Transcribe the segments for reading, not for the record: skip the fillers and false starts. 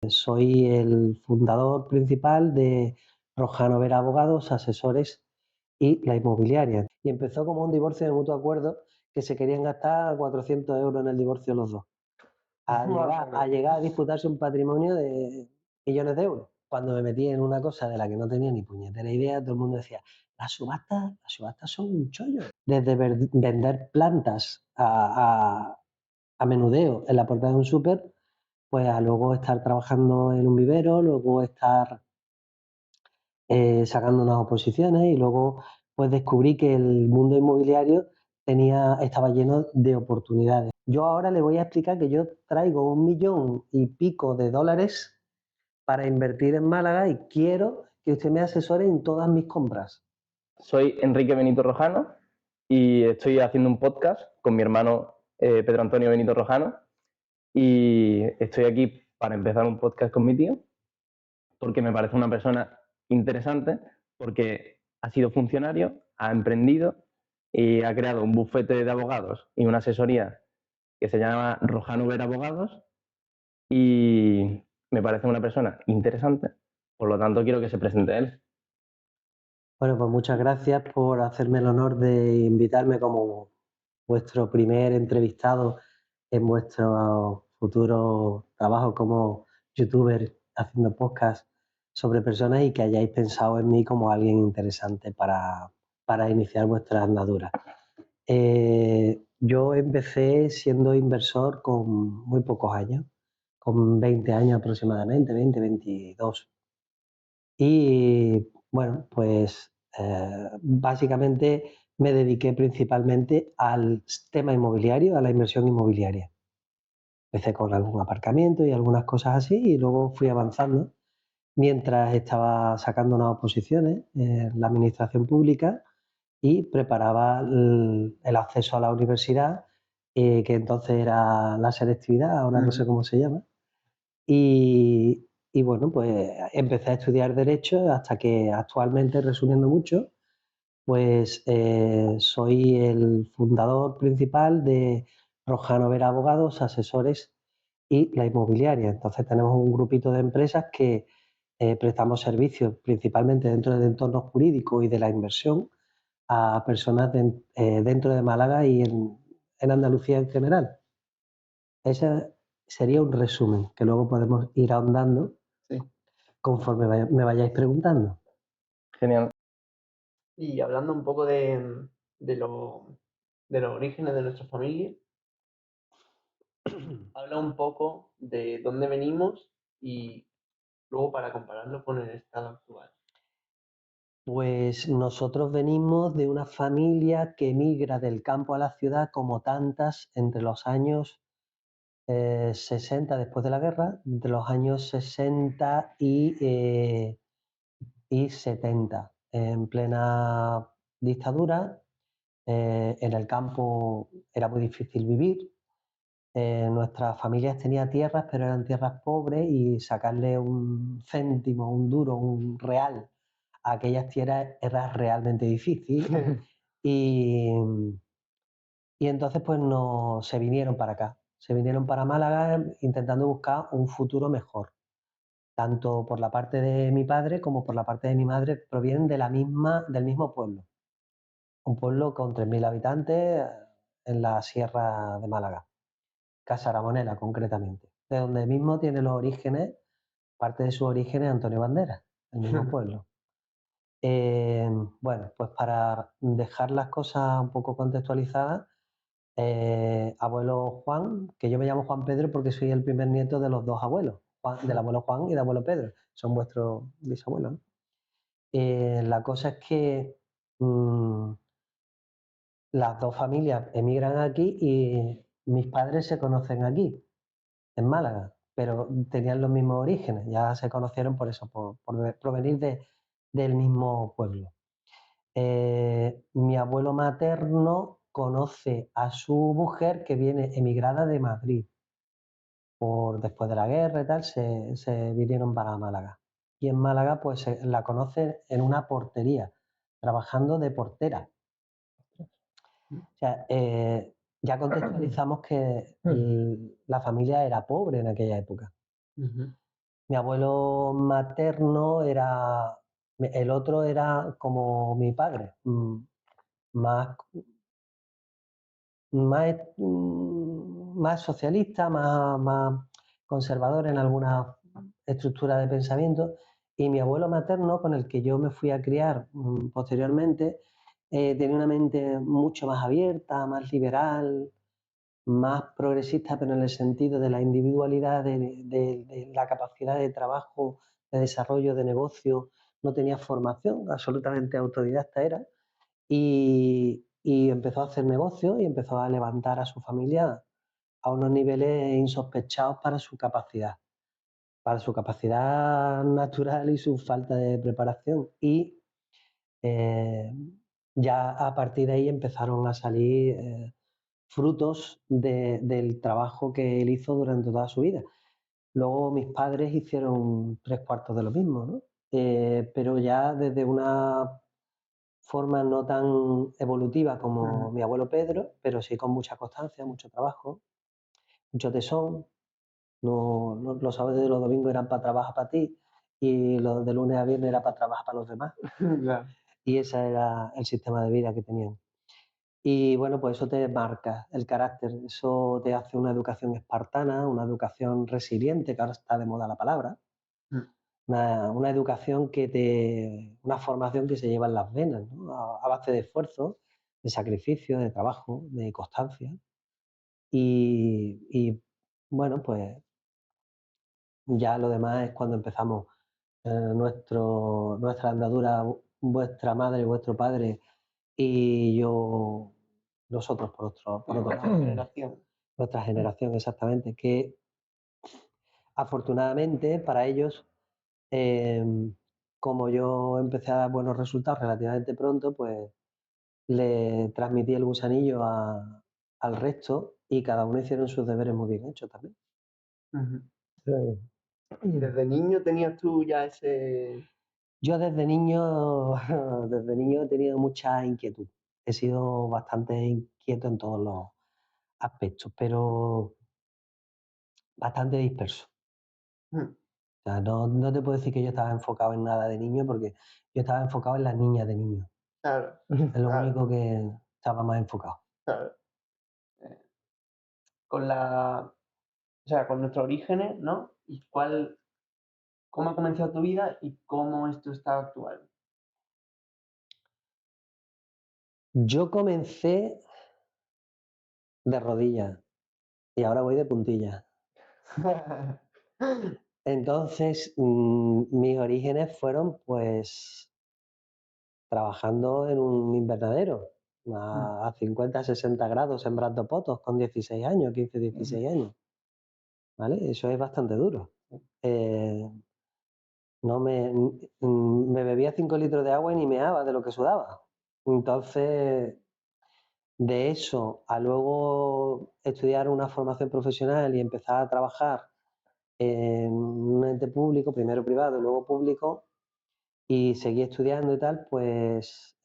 Soy el fundador principal de Rojano Vera Abogados, Asesores y la inmobiliaria. Y empezó como un divorcio de mutuo acuerdo que se querían gastar 400 euros en el divorcio los dos. A llegar a disputarse un patrimonio de millones de euros. Cuando me metí en una cosa de la que no tenía ni puñetera idea, todo el mundo decía, las subastas son un chollo. Desde vender plantas a menudeo en la puerta de un súper, pues a luego estar trabajando en un vivero, luego estar sacando unas oposiciones y luego pues descubrí que el mundo inmobiliario estaba lleno de oportunidades. Yo ahora le voy a explicar que yo traigo 1,5 millones de dólares para invertir en Málaga y quiero que usted me asesore en todas mis compras. Soy Enrique Benito Rojano y estoy haciendo un podcast con mi hermano Pedro Antonio Benito Rojano y estoy aquí para empezar un podcast con mi tío porque me parece una persona interesante, porque ha sido funcionario, ha emprendido y ha creado un bufete de abogados y una asesoría que se llama Rojano Ver Abogados y me parece una persona interesante, por lo tanto quiero que se presente él. Bueno, pues muchas gracias por hacerme el honor de invitarme como vuestro primer entrevistado en vuestro futuro trabajo como youtuber haciendo podcast sobre personas y que hayáis pensado en mí como alguien interesante para iniciar vuestra andadura. Yo empecé siendo inversor con muy pocos años, con 20 años aproximadamente, 20, 22. Y bueno, pues básicamente me dediqué principalmente al tema inmobiliario, a la inversión inmobiliaria. Empecé con algún aparcamiento y algunas cosas así y luego fui avanzando mientras estaba sacando unas oposiciones en la administración pública y preparaba el acceso a la universidad, que entonces era la selectividad, ahora no sé cómo se llama. Y bueno, pues empecé a estudiar Derecho hasta que actualmente, resumiendo mucho, pues soy el fundador principal de Rojano Vera Abogados, Asesores y la inmobiliaria. Entonces tenemos un grupito de empresas que prestamos servicios principalmente dentro del entorno jurídico y de la inversión a personas dentro de Málaga y en Andalucía en general. Ese sería un resumen, que luego podemos ir ahondando Sí. conforme me vayáis preguntando. Genial. Y hablando un poco de los orígenes de nuestra familia, habla un poco de dónde venimos y luego para compararlo con el estado actual. Pues nosotros venimos de una familia que emigra del campo a la ciudad como tantas entre los años 60 después de la guerra, entre los años 60 y 70, en plena dictadura. En el campo era muy difícil vivir. Nuestras familias tenían tierras, pero eran tierras pobres y sacarle un céntimo, un duro, un real a aquellas tierras era realmente difícil. y, y entonces pues no, se vinieron para acá, se vinieron para Málaga intentando buscar un futuro mejor. Tanto por la parte de mi padre como por la parte de mi madre provienen del mismo pueblo. Un pueblo con 3.000 habitantes en la sierra de Málaga. Casaramonela, concretamente, de donde mismo tiene los orígenes, parte de sus orígenes Antonio Banderas, el mismo pueblo. Eh, bueno, pues para dejar las cosas un poco contextualizadas, abuelo Juan, que yo me llamo Juan Pedro porque soy el primer nieto de los dos abuelos, del abuelo Juan y del abuelo Pedro, son vuestros bisabuelos, ¿no? La cosa es que las dos familias emigran aquí y mis padres se conocen aquí, en Málaga, pero tenían los mismos orígenes, ya se conocieron por eso, por provenir del mismo pueblo. Mi abuelo materno conoce a su mujer que viene emigrada de Madrid. Después de la guerra y tal, se vinieron para Málaga. Y en Málaga, pues la conoce en una portería, trabajando de portera. O sea, ya contextualizamos que la familia era pobre en aquella época. Mi abuelo materno el otro era como mi padre, más, más socialista, más conservador en algunas estructuras de pensamiento. Y mi abuelo materno, con el que yo me fui a criar posteriormente, tenía una mente mucho más abierta, más liberal, más progresista, pero en el sentido de la individualidad, de la capacidad de trabajo, de desarrollo de negocio. No tenía formación, absolutamente autodidacta era, y empezó a hacer negocios y empezó a levantar a su familia a unos niveles insospechados para su capacidad natural y su falta de preparación. Y eh, ya a partir de ahí empezaron a salir frutos del trabajo que él hizo durante toda su vida. Luego mis padres hicieron 3/4 de lo mismo, ¿no? Pero ya desde una forma no tan evolutiva como mi abuelo Pedro, pero sí con mucha constancia, mucho trabajo, mucho tesón. No, los sábados y los domingos eran para trabajar para ti y los de lunes a viernes era para trabajar para los demás. Claro. Y ese era el sistema de vida que tenían. Y bueno, pues eso te marca el carácter, eso te hace una educación espartana, una educación resiliente, que ahora está de moda la palabra, Mm. una educación una formación que se lleva en las venas, ¿no? A base de esfuerzo, de sacrificio, de trabajo, de constancia. Y bueno, pues ya lo demás es cuando empezamos nuestra andadura, vuestra madre, vuestro padre y yo, nosotros por otro Nuestra lado. generación. Nuestra generación, exactamente, que afortunadamente para ellos, eh, como yo empecé a dar buenos resultados relativamente pronto, pues le transmití el gusanillo al resto y cada uno hicieron sus deberes muy bien hechos también. Ujú. ¿Y desde niño tenías tú ya ese...? Yo desde niño, desde niño he tenido mucha inquietud. He sido bastante inquieto en todos los aspectos, pero bastante disperso. Mm. O sea, no te puedo decir que yo estaba enfocado en nada de niño porque yo estaba enfocado en las niñas de niño. Claro, Es lo claro, único que estaba más enfocado. claro. Eh, con la... O sea, con nuestros orígenes, ¿no? ¿Y cómo ha comenzado tu vida y cómo es tu estado actual? Yo comencé de rodillas y ahora voy de puntillas. Entonces, mis orígenes fueron pues trabajando en un invernadero a 50, 60 grados sembrando potos con 16 años, 15, 16 años. ¿Vale? Eso es bastante duro. Eh, no me bebía 5 litros de agua y ni meaba de lo que sudaba. Entonces, de eso a luego estudiar una formación profesional y empezar a trabajar en un ente público, primero privado y luego público, y seguí estudiando y tal, pues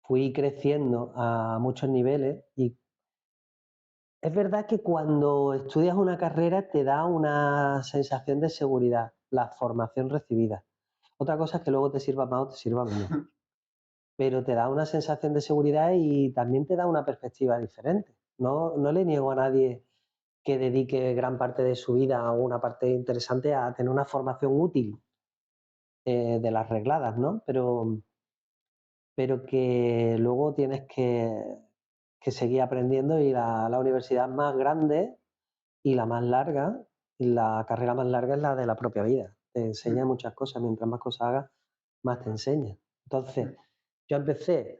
fui creciendo a muchos niveles y es verdad que cuando estudias una carrera te da una sensación de seguridad, la formación recibida. Otra cosa es que luego te sirva más o te sirva menos, pero te da una sensación de seguridad y también te da una perspectiva diferente. No le niego a nadie que dedique gran parte de su vida o una parte interesante a tener una formación útil de las regladas, ¿no? Pero que luego tienes que seguir aprendiendo y la universidad más grande y la más larga, la carrera más larga es la de la propia vida. Te enseña muchas cosas, mientras más cosas hagas, más te enseña. Entonces, yo empecé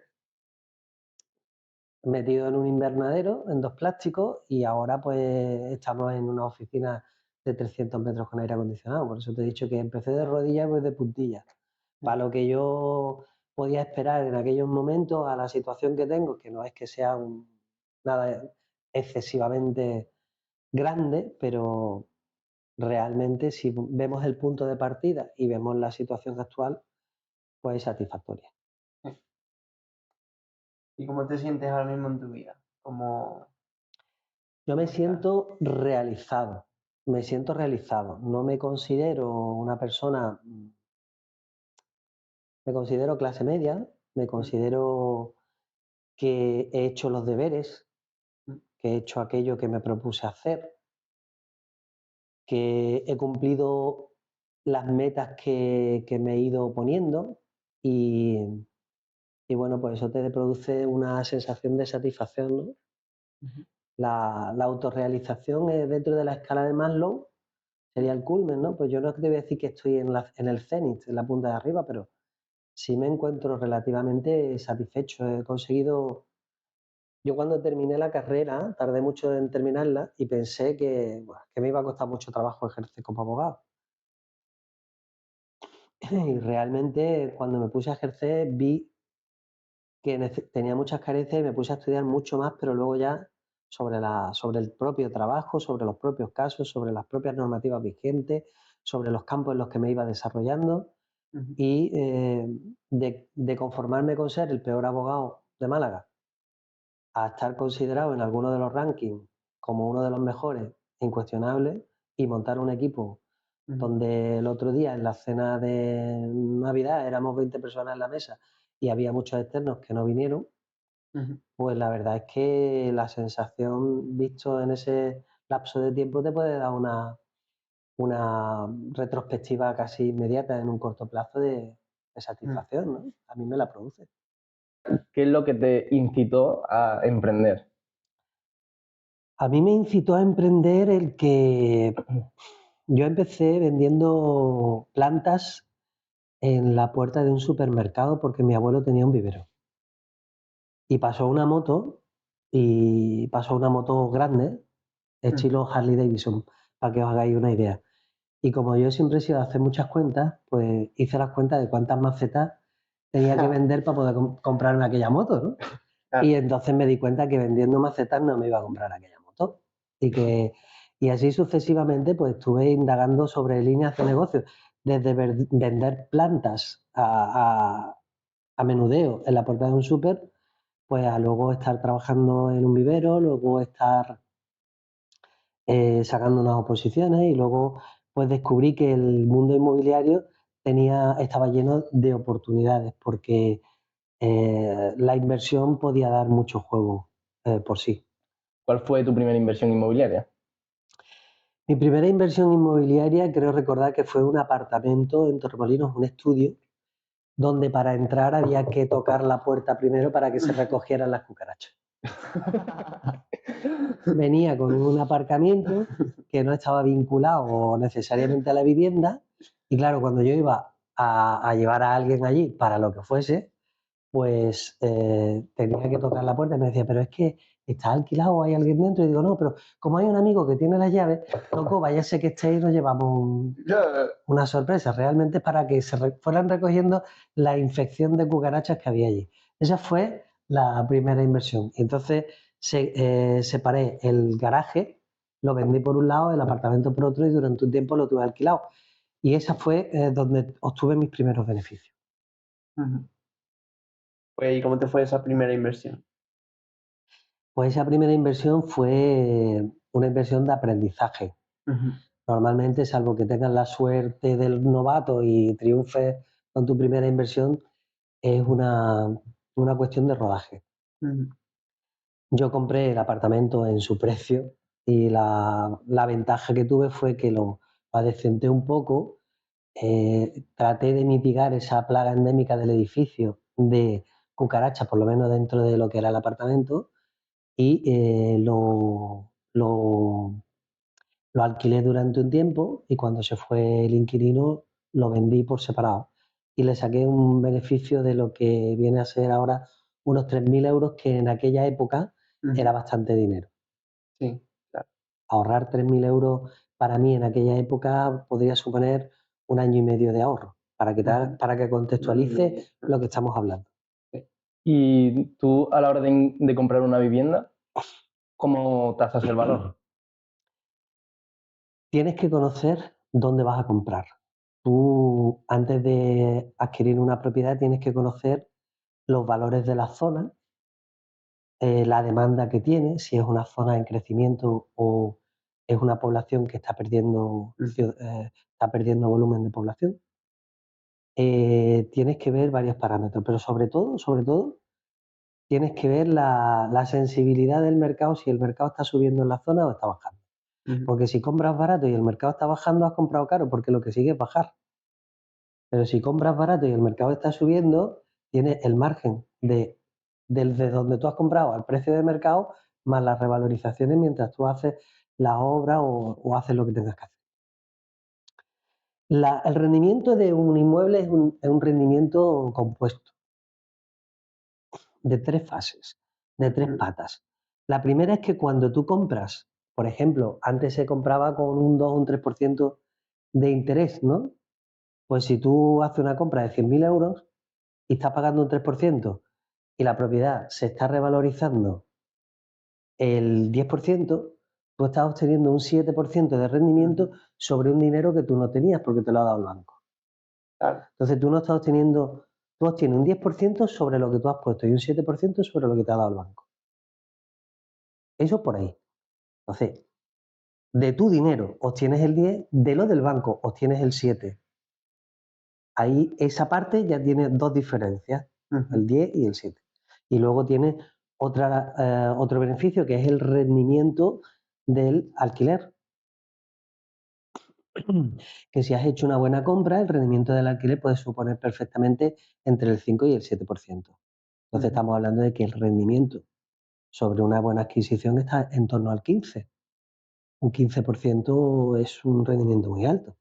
metido en un invernadero, en dos plásticos, y ahora pues estamos en una oficina de 300 metros con aire acondicionado. Por eso te he dicho que empecé de rodillas y voy de puntillas. Para lo que yo podía esperar en aquellos momentos, a la situación que tengo, que no es que sea nada excesivamente grande, pero realmente si vemos el punto de partida y vemos la situación actual, pues es satisfactoria. ¿Y cómo te sientes ahora mismo en tu vida? Yo me ¿Cómo estás? siento realizado. me siento realizado. No me considero una persona, me considero clase media, me considero que he hecho los deberes, que he hecho aquello que me propuse hacer, que he cumplido las metas que me he ido poniendo y, y bueno, pues eso te produce una sensación de satisfacción, ¿no? La autorrealización dentro de la escala de Maslow sería el culmen, ¿no? Pues yo no te voy a decir que estoy en el cenit, en la punta de arriba, pero sí me encuentro relativamente satisfecho. He conseguido, yo cuando terminé la carrera, tardé mucho en terminarla y pensé que, buah, que me iba a costar mucho trabajo ejercer como abogado. Y realmente cuando me puse a ejercer vi que tenía muchas carencias y me puse a estudiar mucho más, pero luego ya sobre el propio trabajo, sobre los propios casos, sobre las propias normativas vigentes, sobre los campos en los que me iba desarrollando y de conformarme con ser el peor abogado de Málaga a estar considerado en alguno de los rankings como uno de los mejores, incuestionables, y montar un equipo donde el otro día en la cena de Navidad éramos 20 personas en la mesa y había muchos externos que no vinieron, pues la verdad es que la sensación visto en ese lapso de tiempo te puede dar una retrospectiva casi inmediata en un corto plazo de satisfacción, ¿no? A mí me la produce. ¿Qué es lo que te incitó a emprender? A mí me incitó a emprender el que yo empecé vendiendo plantas en la puerta de un supermercado porque mi abuelo tenía un vivero. Y pasó una moto grande, estilo Harley Davidson, para que os hagáis una idea. Y como yo siempre he sido de hacer muchas cuentas, pues hice las cuentas de cuántas macetas tenía que vender para poder comprarme aquella moto, ¿no? Y entonces me di cuenta que vendiendo macetas no me iba a comprar aquella moto. Y así sucesivamente, pues estuve indagando sobre líneas de negocio, desde vender plantas a menudeo en la puerta de un súper, pues a luego estar trabajando en un vivero, luego estar sacando unas oposiciones y luego pues descubrí que el mundo inmobiliario estaba lleno de oportunidades porque la inversión podía dar mucho juego por sí. ¿Cuál fue tu primera inversión inmobiliaria? Mi primera inversión inmobiliaria creo recordar que fue un apartamento en Torremolinos, un estudio, donde para entrar había que tocar la puerta primero para que se recogieran las cucarachas. Venía con un aparcamiento que no estaba vinculado necesariamente a la vivienda y claro, cuando yo iba a llevar a alguien allí para lo que fuese, pues tenía que tocar la puerta y me decía, pero es que está alquilado o hay alguien dentro. Y digo, no, pero como hay un amigo que tiene las llaves, loco, váyase que esté y nos llevamos una sorpresa. Realmente es para que fueran recogiendo la infección de cucarachas que había allí. Esa fue la primera inversión. Y entonces separé el garaje, lo vendí por un lado, el apartamento por otro y durante un tiempo lo tuve alquilado. Y esa fue donde obtuve mis primeros beneficios. Pues, ¿y cómo te fue esa primera inversión? Pues esa primera inversión fue una inversión de aprendizaje. Normalmente, salvo que tengas la suerte del novato y triunfes con tu primera inversión, es una cuestión de rodaje. Yo compré el apartamento en su precio y la ventaja que tuve fue que lo adecenté un poco, traté de mitigar esa plaga endémica del edificio de cucarachas, por lo menos dentro de lo que era el apartamento, y lo alquilé durante un tiempo y cuando se fue el inquilino lo vendí por separado y le saqué un beneficio de lo que viene a ser ahora unos 3.000 euros, que en aquella época era bastante dinero. Sí, claro. Ahorrar 3.000 euros para mí en aquella época podría suponer un año y medio de ahorro, para que contextualice lo que estamos hablando. Y tú, a la hora de comprar una vivienda, ¿cómo tasas el valor? Tienes que conocer dónde vas a comprar. Tú, antes de adquirir una propiedad, tienes que conocer los valores de la zona, la demanda que tiene, si es una zona en crecimiento o es una población que está perdiendo volumen de población. Tienes que ver varios parámetros, pero sobre todo, tienes que ver la sensibilidad del mercado, si el mercado está subiendo en la zona o está bajando. Porque si compras barato y el mercado está bajando, has comprado caro, porque lo que sigue es bajar. Pero si compras barato y el mercado está subiendo, tienes el margen desde donde tú has comprado al precio de mercado, más las revalorizaciones mientras tú haces la obra o haces lo que tengas que hacer. El rendimiento de un inmueble es un rendimiento compuesto de 3 fases, de 3 patas. La primera es que cuando tú compras, por ejemplo, antes se compraba con un 2 o un 3% de interés, ¿no? Pues si tú haces una compra de 100.000 euros y estás pagando un 3% y la propiedad se está revalorizando el 10%, tú estás obteniendo un 7% de rendimiento sobre un dinero que tú no tenías porque te lo ha dado el banco. Claro. Entonces tú no estás obteniendo, tú obtienes un 10% sobre lo que tú has puesto y un 7% sobre lo que te ha dado el banco. Eso por ahí. Entonces, de tu dinero obtienes el 10, de lo del banco obtienes el 7. Ahí esa parte ya tiene 2 diferencias, el 10 y el 7. Y luego tiene otro beneficio que es el rendimiento del alquiler. Que si has hecho una buena compra, el rendimiento del alquiler puede suponer perfectamente entre el 5 y el 7%. Entonces estamos hablando de que el rendimiento sobre una buena adquisición está en torno al 15. Un 15% es un rendimiento muy alto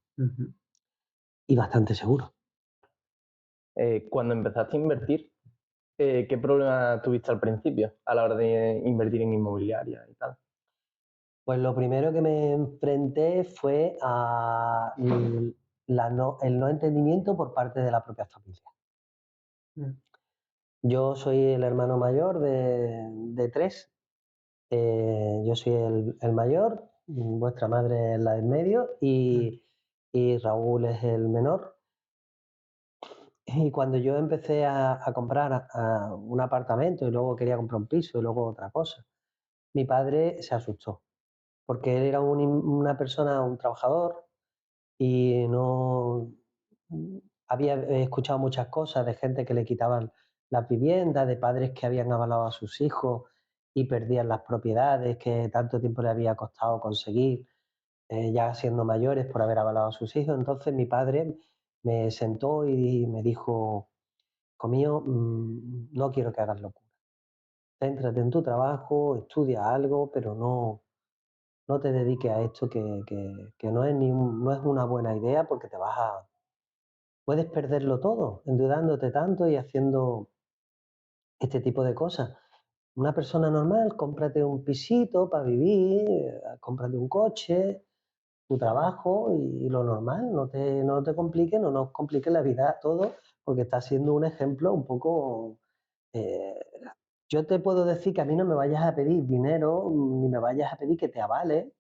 y bastante seguro. Cuando empezaste a invertir, ¿qué problema tuviste al principio a la hora de invertir en inmobiliaria y tal? Pues lo primero que me enfrenté fue a el no entendimiento por parte de la propia familia. Yo soy el hermano mayor de 3. Yo soy el mayor, vuestra madre es la del medio y Raúl es el menor. Y cuando yo empecé a comprar un apartamento y luego quería comprar un piso y luego otra cosa, mi padre se asustó, porque él era una persona, un trabajador, y no había escuchado muchas cosas de gente que le quitaban las viviendas, de padres que habían avalado a sus hijos y perdían las propiedades que tanto tiempo le había costado conseguir, ya siendo mayores por haber avalado a sus hijos. Entonces mi padre me sentó y me dijo: "Hijo mío, no quiero que hagas locura. Céntrate en tu trabajo, estudia algo, pero no te dediques a esto que no es no es una buena idea porque puedes perderlo todo, endeudándote tanto y haciendo este tipo de cosas. Una persona normal, cómprate un pisito para vivir, cómprate un coche, tu trabajo y lo normal, no te compliques, no nos compliques la vida a todos, porque estás siendo un ejemplo un poco... eh, yo te puedo decir que a mí no me vayas a pedir dinero, ni me vayas a pedir que te avale,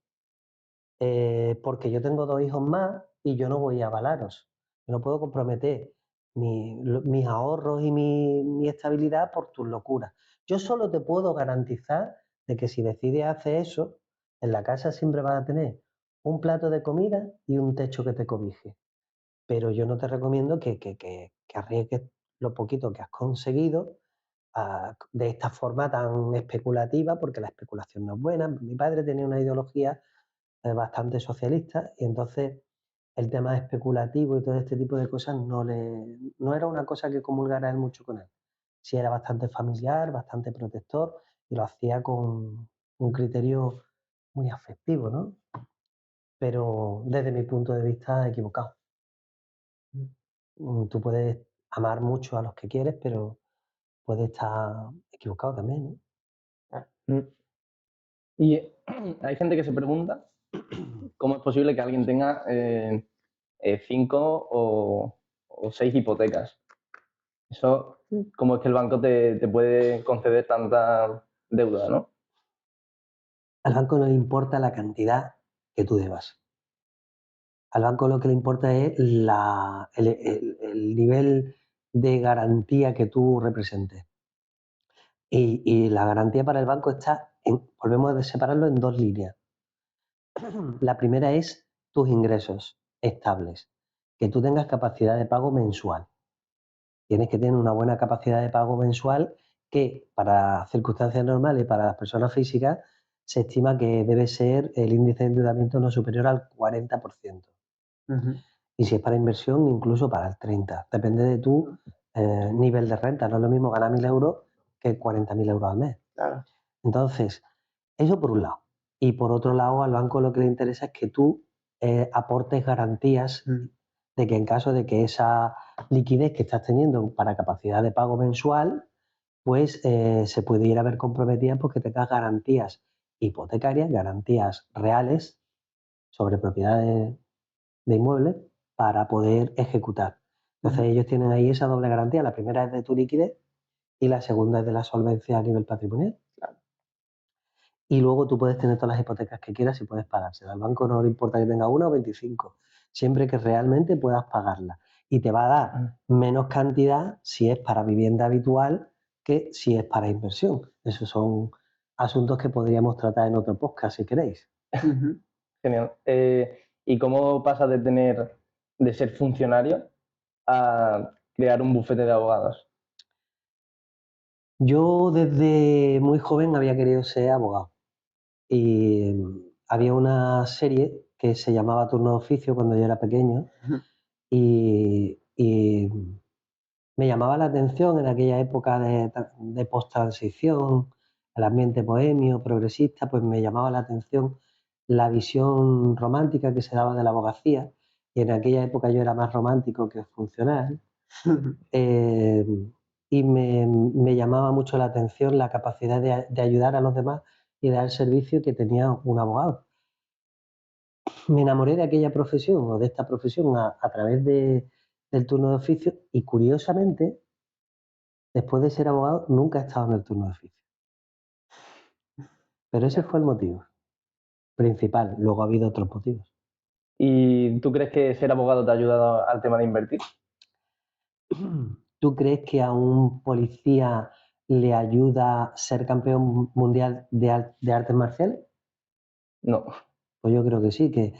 porque yo tengo 2 hijos más y yo no voy a avalaros. Yo no puedo comprometer mis ahorros y mi estabilidad por tus locuras. Yo solo te puedo garantizar de que si decides hacer eso, en la casa siempre vas a tener un plato de comida y un techo que te cobije. Pero yo no te recomiendo que arriesgues lo poquito que has conseguido de esta forma tan especulativa, porque la especulación no es buena. Mi padre tenía una ideología bastante socialista y entonces el tema especulativo y todo este tipo de cosas no era una cosa que comulgara él mucho con él. Sí era bastante familiar, bastante protector y lo hacía con un criterio muy afectivo, ¿no? Pero desde mi punto de vista equivocado. Tú puedes amar mucho a los que quieres, pero puedes estar equivocado también, ¿no? Mm. Y hay gente que se pregunta cómo es posible que alguien tenga 5 o 6 hipotecas. Eso, ¿cómo es que el banco te puede conceder tanta deuda, no? Al banco no le importa la cantidad que tú debas. Al banco lo que le importa es el nivel de garantía que tú representes. Y la garantía para el banco está volvemos a separarlo en 2 líneas. La primera es tus ingresos estables, que tú tengas capacidad de pago mensual. Tienes que tener una buena capacidad de pago mensual que para circunstancias normales y para las personas físicas se estima que debe ser el índice de endeudamiento no superior al 40%. Ujú. Y si es para inversión, incluso para el 30%. Depende de tu nivel de renta. No es lo mismo ganar 1.000 euros que 40.000 euros al mes. Claro. Entonces, eso por un lado. Y por otro lado, al banco lo que le interesa es que tú aportes garantías Mm. de que en caso de que esa liquidez que estás teniendo para capacidad de pago mensual, pues se pudiera ver comprometida porque tengas garantías hipotecarias, garantías reales sobre propiedades de inmuebles para poder ejecutar. Entonces Ujú. ellos tienen ahí esa doble garantía. La primera es de tu liquidez y la segunda es de la solvencia a nivel patrimonial. Claro. Y luego tú puedes tener todas las hipotecas que quieras y puedes pagársela. Al banco no le importa que tenga una o 25, siempre que realmente puedas pagarla. Y te va a dar menos cantidad si es para vivienda habitual que si es para inversión. Esos son asuntos que podríamos tratar en otro podcast si queréis. Ujú. Genial. ¿Y cómo pasas de ser funcionario a crear un bufete de abogados? Yo desde muy joven había querido ser abogado y había una serie que se llamaba Turno de Oficio cuando yo era pequeño Ujú. y me llamaba la atención en aquella época de post-transición, el ambiente bohemio, progresista, pues me llamaba la atención la visión romántica que se daba de la abogacía, y en aquella época yo era más romántico que funcional, eh, y me llamaba mucho la atención la capacidad de ayudar a los demás y dar el servicio que tenía un abogado. Me enamoré de aquella profesión o de esta profesión a través del turno de oficio y curiosamente después de ser abogado, nunca he estado en el turno de oficio. Pero ese Ya. fue el motivo principal. Luego ha habido otros motivos. ¿Y tú crees que ser abogado te ha ayudado al tema de invertir? ¿Tú crees que a un policía le ayuda ser campeón mundial de artes marciales? No. Pues yo creo que sí, que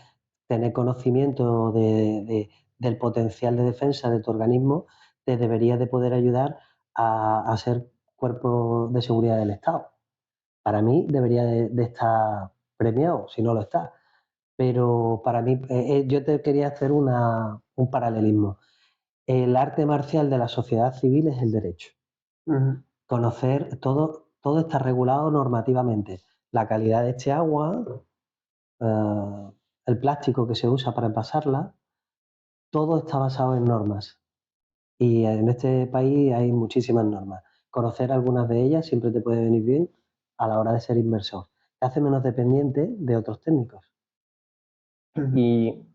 tener conocimiento del potencial de defensa de tu organismo te debería de poder ayudar a ser cuerpo de seguridad del Estado. Para mí debería de estar premiado, si no lo está. Pero para mí, yo te quería hacer un paralelismo. El arte marcial de la sociedad civil es el derecho. Ujú. Conocer todo está regulado normativamente. La calidad de este agua, eh, el plástico que se usa para envasarla, todo está basado en normas. Y en este país hay muchísimas normas. Conocer algunas de ellas siempre te puede venir bien a la hora de ser inversor. Te hace menos dependiente de otros técnicos. Ujú. Y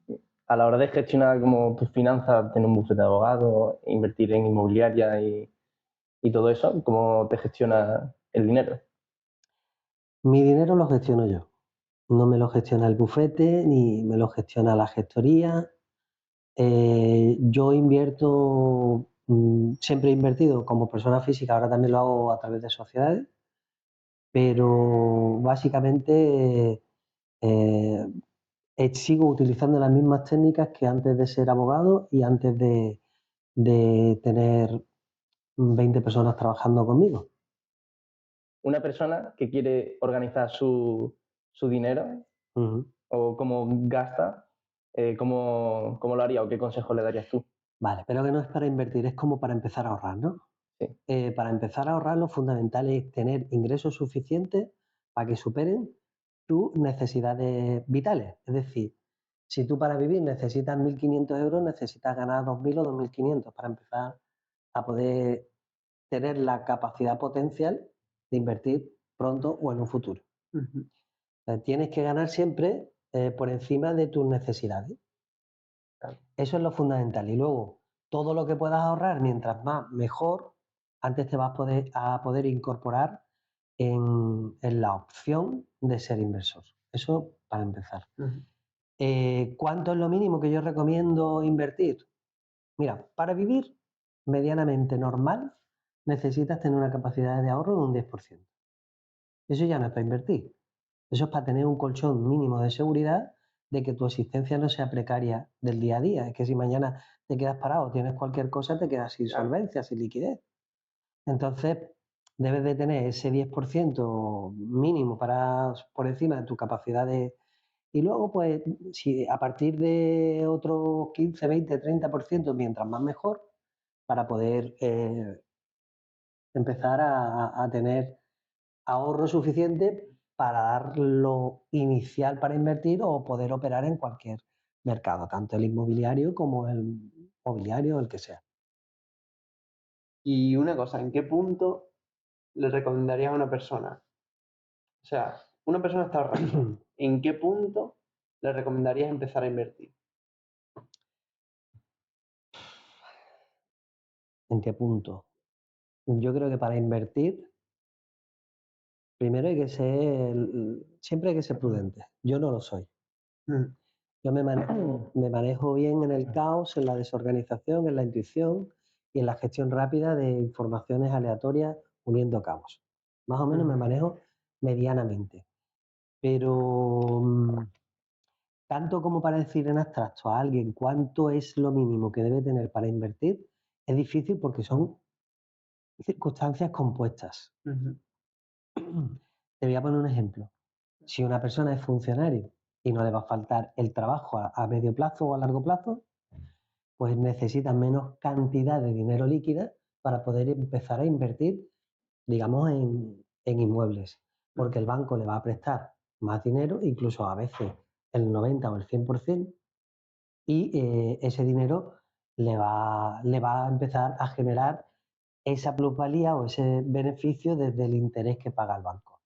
a la hora de gestionar como tus finanzas, tener un bufete de abogados, invertir en inmobiliaria y todo eso, ¿cómo te gestionas el dinero? Mi dinero lo gestiono yo. No me lo gestiona el bufete ni me lo gestiona la gestoría. Yo invierto, siempre he invertido como persona física, ahora también lo hago a través de sociedades, pero básicamente eh, sigo utilizando las mismas técnicas que antes de ser abogado y antes de tener 20 personas trabajando conmigo. Una persona que quiere organizar su dinero Ujú. o cómo gasta, ¿cómo lo haría o qué consejo le darías tú? Vale, pero que no es para invertir, es como para empezar a ahorrar, ¿no? Sí. Para empezar a ahorrar lo fundamental es tener ingresos suficientes para que superen tus necesidades vitales. Es decir, si tú para vivir necesitas 1.500 euros, necesitas ganar 2.000 o 2.500 para empezar a poder tener la capacidad potencial de invertir pronto o en un futuro. Ujú. Tienes que ganar siempre por encima de tus necesidades. Claro. Eso es lo fundamental. Y luego, todo lo que puedas ahorrar, mientras más, mejor, antes te vas a poder incorporar en la opción de ser inversor. Eso para empezar. Ujú. ¿Cuánto es lo mínimo que yo recomiendo invertir? Mira, para vivir medianamente normal, necesitas tener una capacidad de ahorro de un 10%. Eso ya no es para invertir. Eso es para tener un colchón mínimo de seguridad de que tu existencia no sea precaria del día a día. Es que si mañana te quedas parado, tienes cualquier cosa, te quedas sin Claro. solvencia, sin liquidez. Entonces, debes de tener ese 10% mínimo por encima de tu capacidad de... Y luego, pues, si a partir de otro 15, 20, 30%, mientras más mejor, para poder empezar a tener ahorro suficiente para dar lo inicial para invertir o poder operar en cualquier mercado, tanto el inmobiliario como el mobiliario, el que sea. Y una cosa, ¿en qué punto le recomendarías a una persona? O sea, una persona está ahorrando. ¿En qué punto le recomendarías empezar a invertir? ¿En qué punto? Yo creo que para invertir, primero hay que ser, siempre hay que ser prudente. Yo no lo soy. Mm, Yo me manejo bien en el caos, en la desorganización, en la intuición y en la gestión rápida de informaciones aleatorias uniendo cabos. Más o menos me ujú, manejo medianamente. Pero tanto como para decir en abstracto a alguien cuánto es lo mínimo que debe tener para invertir, es difícil porque son circunstancias compuestas. ujú, Te voy a poner un ejemplo. Si una persona es funcionario y no le va a faltar el trabajo a medio plazo o a largo plazo, pues necesita menos cantidad de dinero líquida para poder empezar a invertir, digamos, en inmuebles, porque el banco le va a prestar más dinero, incluso a veces el 90 o el 100%, y ese dinero le va a empezar a generar esa plusvalía o ese beneficio desde el interés que paga el banco.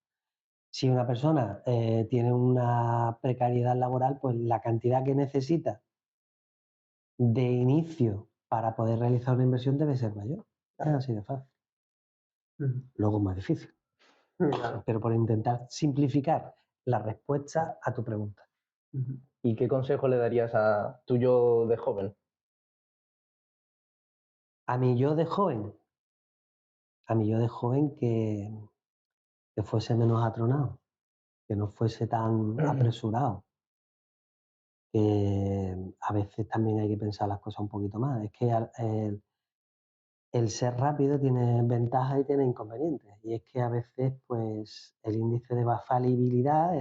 Si una persona tiene una precariedad laboral, pues la cantidad que necesita de inicio para poder realizar una inversión debe ser mayor. Es así de fácil. ujú. Luego es más difícil, Claro, pero por intentar simplificar la respuesta a tu pregunta. ujú. ¿Y qué consejo le darías a tu yo de joven? A mi yo de joven, a mi yo de joven que fuese menos atronado, que no fuese tan apresurado, que a veces también hay que pensar las cosas un poquito más. Es que el ser rápido tiene ventajas y tiene inconvenientes. Y es que a veces, pues, el índice de falibilidad,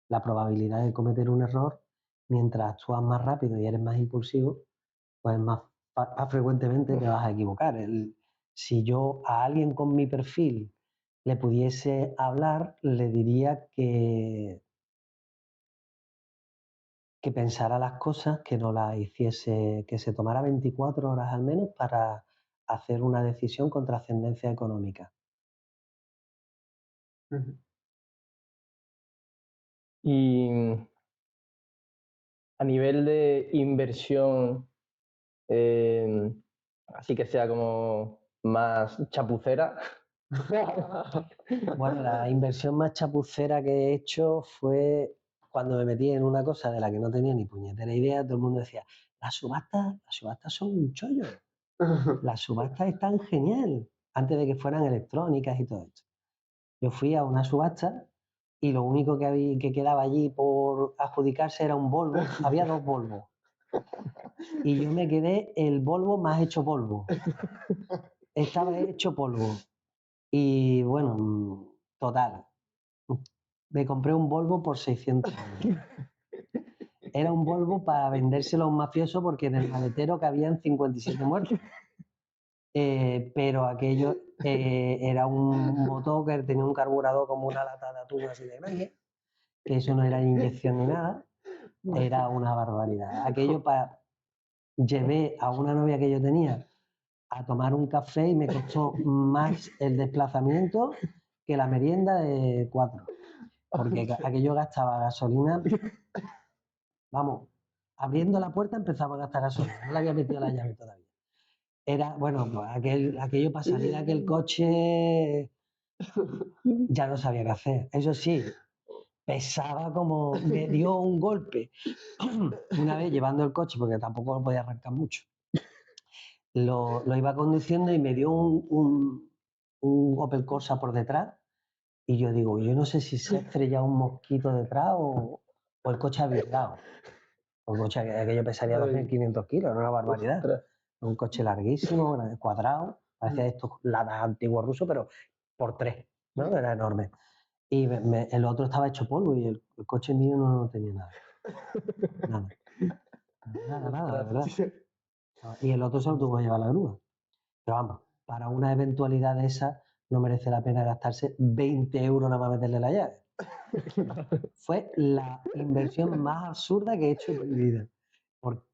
la probabilidad de cometer un error, mientras actúas más rápido y eres más impulsivo, pues más frecuentemente te vas a equivocar. Si yo a alguien con mi perfil le pudiese hablar, le diría que pensara las cosas, que no las hiciese, que se tomara 24 horas al menos para hacer una decisión con trascendencia económica. Ujú. Y a nivel de inversión, eh, así que sea como más chapucera. Bueno, la inversión más chapucera que he hecho fue cuando me metí en una cosa de la que no tenía ni puñetera idea. Todo el mundo decía, las subastas son un chollo, las subastas están genial, antes de que fueran electrónicas y todo esto. Yo fui a una subasta y lo único que quedaba allí por adjudicarse era un Volvo. Había dos Volvos. Y yo me quedé el Volvo más hecho polvo. Estaba hecho polvo. Y bueno, total. Me compré un Volvo por 600 euros. Era un Volvo para vendérselo a un mafioso porque en el maletero cabían 57 muertos. Pero aquello era un motor que tenía un carburador como una lata de atún así de grande, que eso no era inyección ni nada, era una barbaridad. Llevé a una novia que yo tenía a tomar un café y me costó más el desplazamiento que la merienda de 4, porque aquello gastaba gasolina, vamos, abriendo la puerta empezaba a gastar gasolina, no le había metido la llave todavía. Era, bueno, pues aquello para salir de aquel coche ya no sabía qué hacer. Eso sí, pesaba como, me dio un golpe. Una vez llevando el coche, porque tampoco lo podía arrancar mucho, lo iba conduciendo y me dio un Opel Corsa por detrás Y yo digo, yo no sé si se ha estrellado un mosquito detrás o el coche ha virado. El coche aquello pesaría 2.500 kilos, era una barbaridad. Ostras. Un coche larguísimo, cuadrado, parecía estos ladas antiguos rusos, pero por 3, ¿no? Era enorme. Y el otro estaba hecho polvo y el coche mío no tenía nada. Nada, de verdad. Y el otro se lo tuvo que llevar a la grúa. Pero vamos, para una eventualidad de esa no merece la pena gastarse 20 euros nada más meterle la llave. Fue la inversión más absurda que he hecho en mi vida.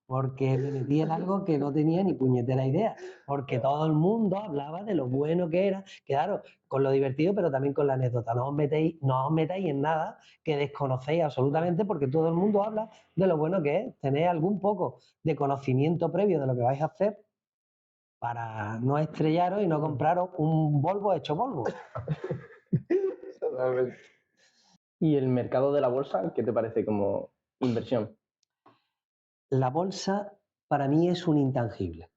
Porque me metí en algo que no tenía ni puñetera idea. Porque todo el mundo hablaba de lo bueno que era. Claro, con lo divertido, pero también con la anécdota. No os metáis en nada que desconocéis absolutamente, porque todo el mundo habla de lo bueno que es. Tenéis algún poco de conocimiento previo de lo que vais a hacer para no estrellaros y no compraros un Volvo hecho polvo. Totalmente. ¿Y el mercado de la bolsa, qué te parece como inversión? La bolsa para mí es un intangible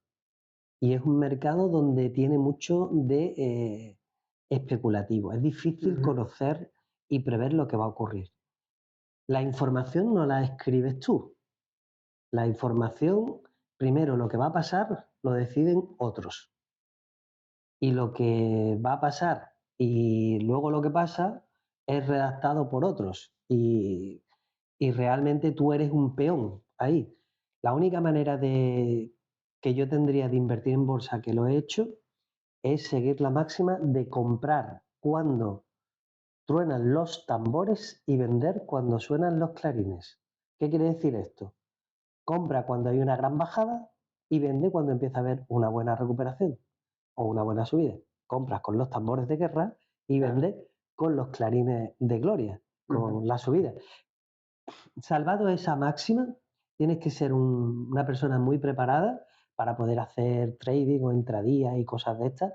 y es un mercado donde tiene mucho de especulativo. Es difícil conocer y prever lo que va a ocurrir. La información no la escribes tú. La información, primero lo que va a pasar, lo deciden otros. Y lo que va a pasar y luego lo que pasa es redactado por otros. Y realmente tú eres un peón ahí. La única manera que yo tendría de invertir en bolsa, que lo he hecho, es seguir la máxima de comprar cuando truenan los tambores y vender cuando suenan los clarines. ¿Qué quiere decir esto? Compra cuando hay una gran bajada y vende cuando empieza a haber una buena recuperación o una buena subida. Compras con los tambores de guerra y vende con los clarines de gloria, con la subida. Salvado esa máxima, tienes que ser una persona muy preparada para poder hacer trading o intradía y cosas de estas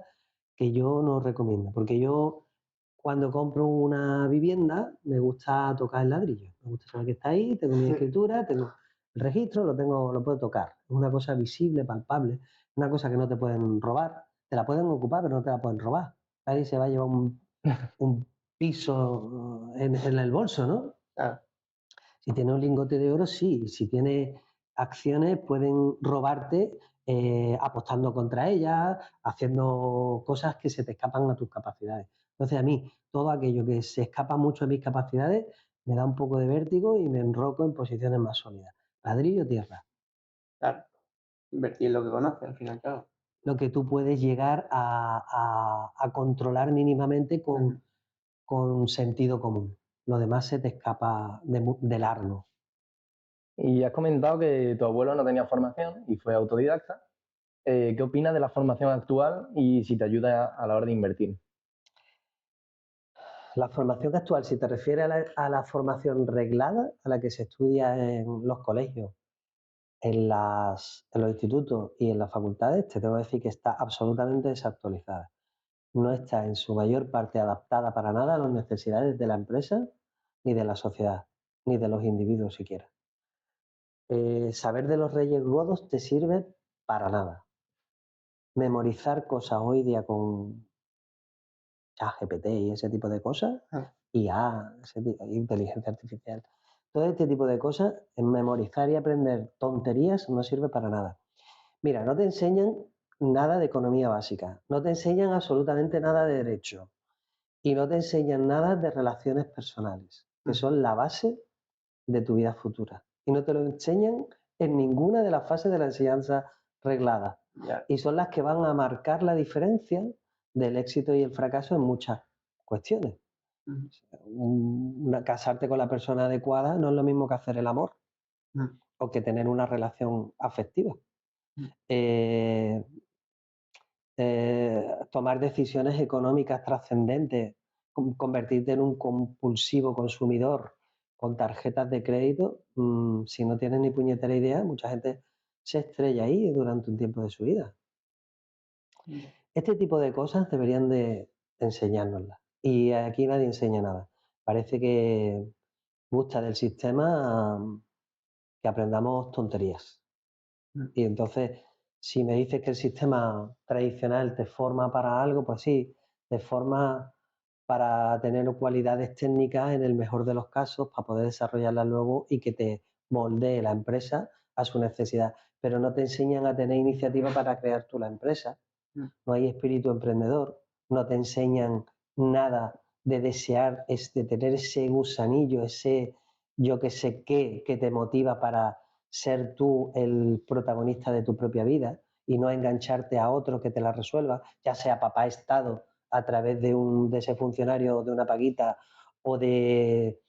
que yo no recomiendo. Porque yo cuando compro una vivienda me gusta tocar el ladrillo. Me gusta saber que está ahí, tengo mi escritura, tengo el registro, lo puedo tocar. Es una cosa visible, palpable, una cosa que no te pueden robar. Te la pueden ocupar, pero no te la pueden robar. Nadie se va a llevar un piso en el bolso, ¿no? Si tiene un lingote de oro, sí. Si tiene acciones, pueden robarte apostando contra ellas, haciendo cosas que se te escapan a tus capacidades. Entonces, a mí, todo aquello que se escapa mucho de mis capacidades me da un poco de vértigo y me enroco en posiciones más sólidas. Ladrillo, tierra. Claro, invertir en lo que conoces, al fin y al cabo. Lo que tú puedes llegar a controlar mínimamente con sentido común. Lo demás se te escapa de largo. Y has comentado que tu abuelo no tenía formación y fue autodidacta. ¿Qué opinas de la formación actual y si te ayuda a la hora de invertir? La formación actual, si te refieres a la formación reglada, a la que se estudia en los colegios, en los institutos y en las facultades, te tengo que decir que está absolutamente desactualizada. No está en su mayor parte adaptada para nada a las necesidades de la empresa, ni de la sociedad, ni de los individuos siquiera. Saber de los Reyes Godos te sirve para nada. Memorizar cosas hoy día con ChatGPT y ese tipo de cosas, IA, inteligencia artificial, todo este tipo de cosas, en memorizar y aprender tonterías no sirve para nada. Mira, no te enseñan nada de economía básica, no te enseñan absolutamente nada de derecho y no te enseñan nada de relaciones personales, que son la base de tu vida futura. Y no te lo enseñan en ninguna de las fases de la enseñanza reglada. Y son las que van a marcar la diferencia del éxito y el fracaso en muchas cuestiones. Casarte con la persona adecuada no es lo mismo que hacer el amor o que tener una relación afectiva. Tomar decisiones económicas trascendentes, convertirte en un compulsivo consumidor con tarjetas de crédito, si no tienes ni puñetera idea, mucha gente se estrella ahí durante un tiempo de su vida. Este tipo de cosas deberían de enseñárnoslas. Y aquí nadie enseña nada. Parece que gusta del sistema que aprendamos tonterías. Y entonces, si me dices que el sistema tradicional te forma para algo, pues sí, te forma para tener cualidades técnicas en el mejor de los casos, para poder desarrollarlas luego y que te moldee la empresa a su necesidad. Pero no te enseñan a tener iniciativa para crear tú la empresa. No hay espíritu emprendedor, no te enseñan nada de desear, de tener ese gusanillo, ese yo que sé qué que te motiva para ser tú el protagonista de tu propia vida y no engancharte a otro que te la resuelva, ya sea papá Estado a través de ese funcionario de una paguita o de,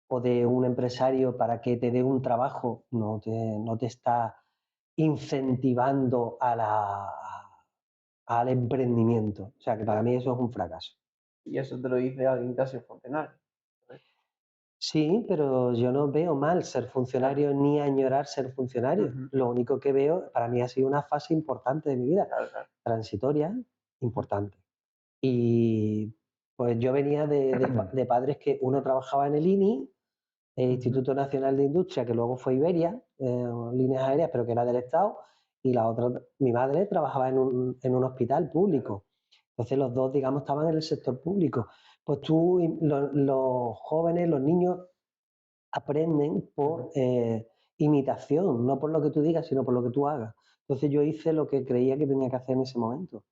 o de un empresario para que te dé un trabajo, no te está incentivando al emprendimiento. O sea que para mí eso es un fracaso. Y eso te lo dice alguien que ha sido funcionario. Sí, pero yo no veo mal ser funcionario ni añorar ser funcionario. Ujú. Lo único que veo, para mí ha sido una fase importante de mi vida, Claro, claro. transitoria, importante. Y pues yo venía de padres que uno trabajaba en el INI, el Instituto Nacional de Industria, que luego fue Iberia, líneas aéreas, pero que era del Estado, y la otra, mi madre trabajaba en un hospital público. Entonces los dos, digamos, estaban en el sector público. Pues tú, los jóvenes, los niños, aprenden por imitación, no por lo que tú digas, sino por lo que tú hagas. Entonces yo hice lo que creía que tenía que hacer en ese momento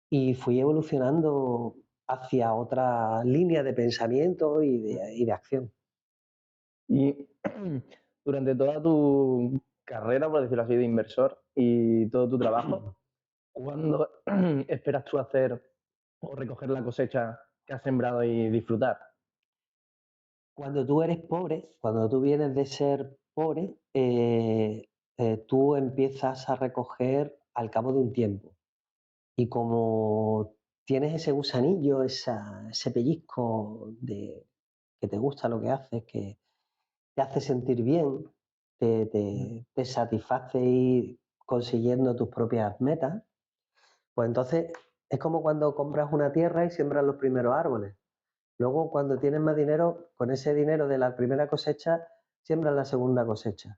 y fui evolucionando hacia otra línea de pensamiento y de acción. Y durante toda tu carrera, por decirlo así, de inversor y todo tu trabajo, ¿cuándo esperas tú hacer o recoger la cosecha que has sembrado y disfrutar? Cuando tú eres pobre, cuando tú vienes de ser pobre, tú empiezas a recoger al cabo de un tiempo. Y como tienes ese gusanillo, ese pellizco de que te gusta lo que haces, que te hace sentir bien, te satisface ir consiguiendo tus propias metas, pues entonces es como cuando compras una tierra y siembras los primeros árboles. Luego, cuando tienes más dinero, con ese dinero de la primera cosecha, siembras la segunda cosecha.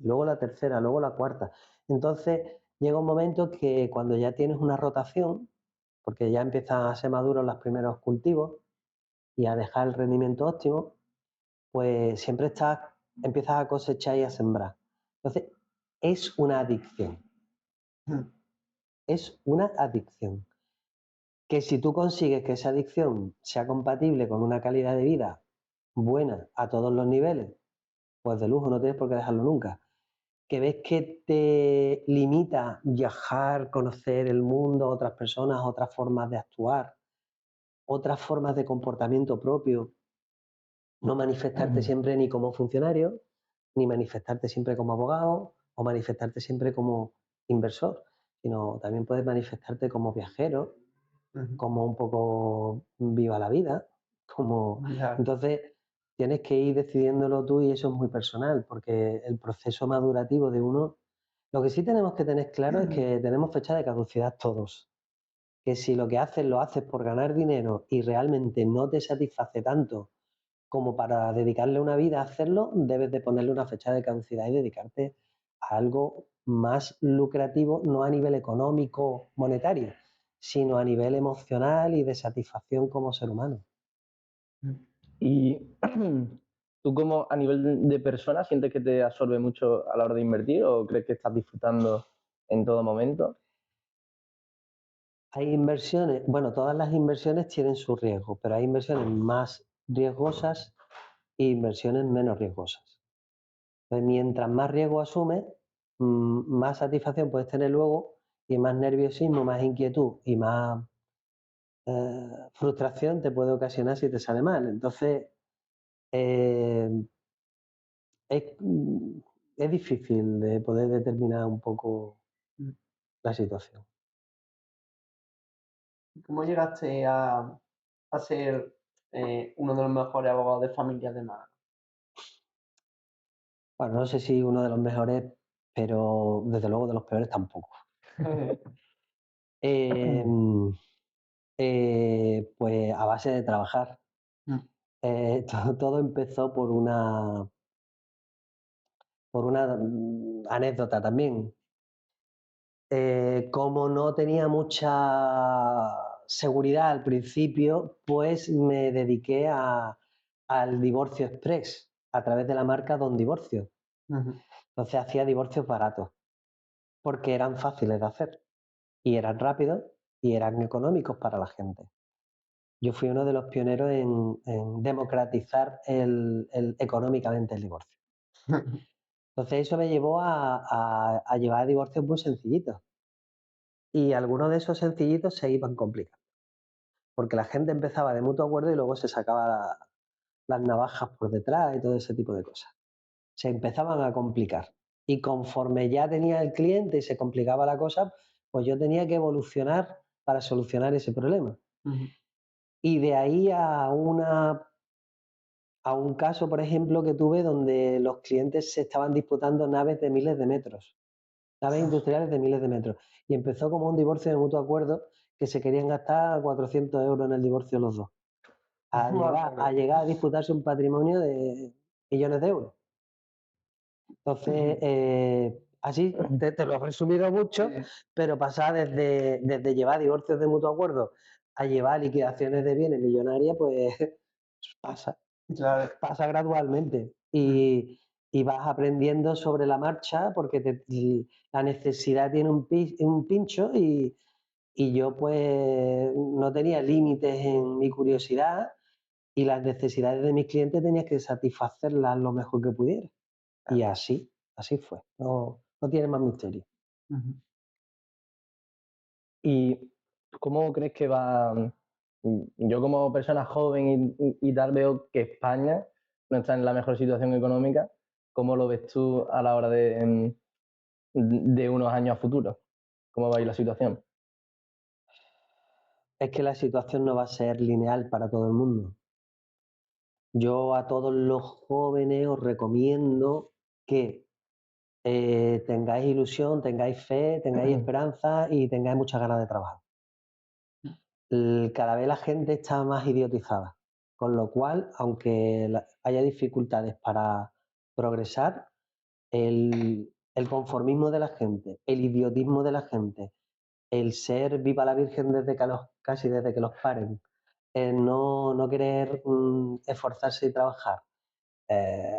Luego la tercera, luego la cuarta. Entonces, llega un momento que cuando ya tienes una rotación, porque ya empiezan a ser maduros los primeros cultivos y a dejar el rendimiento óptimo, pues siempre empiezas a cosechar y a sembrar. Entonces, es una adicción. Es una adicción. Que si tú consigues que esa adicción sea compatible con una calidad de vida buena a todos los niveles, pues de lujo, no tienes por qué dejarlo nunca. Que ves que te limita viajar, conocer el mundo, otras personas, otras formas de actuar, otras formas de comportamiento propio, no manifestarte siempre ni como funcionario, ni manifestarte siempre como abogado o manifestarte siempre como inversor, sino también puedes manifestarte como viajero, como un poco viva la vida, como... Ya. Entonces tienes que ir decidiéndolo tú y eso es muy personal, porque el proceso madurativo de uno... Lo que sí tenemos que tener claro es que tenemos fecha de caducidad todos, que si lo que haces lo haces por ganar dinero y realmente no te satisface tanto como para dedicarle una vida a hacerlo, debes de ponerle una fecha de caducidad y dedicarte a algo más lucrativo, no a nivel económico, monetario, sino a nivel emocional y de satisfacción como ser humano. Y tú como a nivel de persona, ¿sientes que te absorbe mucho a la hora de invertir o crees que estás disfrutando en todo momento? Hay inversiones, bueno, todas las inversiones tienen su riesgo, pero hay inversiones más riesgosas e inversiones menos riesgosas. Entonces, mientras más riesgo asumes, más satisfacción puedes tener luego y más nerviosismo, más inquietud y más frustración te puede ocasionar si te sale mal. Entonces, eh, es, mm, es difícil de poder determinar un poco la situación. ¿Cómo llegaste a ser uno de los mejores abogados de familia de Málaga? Bueno, no sé si uno de los mejores, pero desde luego de los peores tampoco. Eh, pues a base de trabajar. Todo empezó por una anécdota también. Como no tenía mucha seguridad al principio, pues me dediqué al divorcio express a través de la marca Don Divorcio. Entonces hacía divorcios baratos porque eran fáciles de hacer y eran rápidos y eran económicos para la gente. Yo fui uno de los pioneros en democratizar económicamente el divorcio. Entonces eso me llevó a llevar divorcios muy sencillitos. Y algunos de esos sencillitos se iban complicando. Porque la gente empezaba de mutuo acuerdo y luego se sacaba las navajas por detrás y todo ese tipo de cosas. Se empezaban a complicar. Y conforme ya tenía el cliente y se complicaba la cosa, pues yo tenía que evolucionar para solucionar ese problema. Y de ahí a un caso, por ejemplo, que tuve donde los clientes se estaban disputando naves de miles de metros, naves industriales de miles de metros. Y empezó como un divorcio de mutuo acuerdo que se querían gastar 400 euros en el divorcio los dos. A llegar a disputarse un patrimonio de millones de euros. Entonces, así te lo he resumido mucho, pero pasar desde llevar divorcios de mutuo acuerdo a llevar liquidaciones de bienes millonarias, pues pasa. Claro. Pasa gradualmente y vas aprendiendo sobre la marcha porque la necesidad tiene un pincho y yo pues no tenía límites en mi curiosidad y las necesidades de mis clientes tenía que satisfacerlas lo mejor que pudiera. Y así fue. No tiene más misterio. ¿Y cómo crees que va? Yo como persona joven y tal veo que España no está en la mejor situación económica. ¿Cómo lo ves tú a la hora de unos años a futuro? ¿Cómo va a ir la situación? Es que la situación no va a ser lineal para todo el mundo. Yo a todos los jóvenes os recomiendo que tengáis ilusión, tengáis fe, tengáis esperanza y tengáis muchas ganas de trabajar. Cada vez la gente está más idiotizada, con lo cual, aunque haya dificultades para progresar, el conformismo de la gente, el idiotismo de la gente, el ser viva la Virgen casi desde que los paren, el no querer esforzarse y trabajar.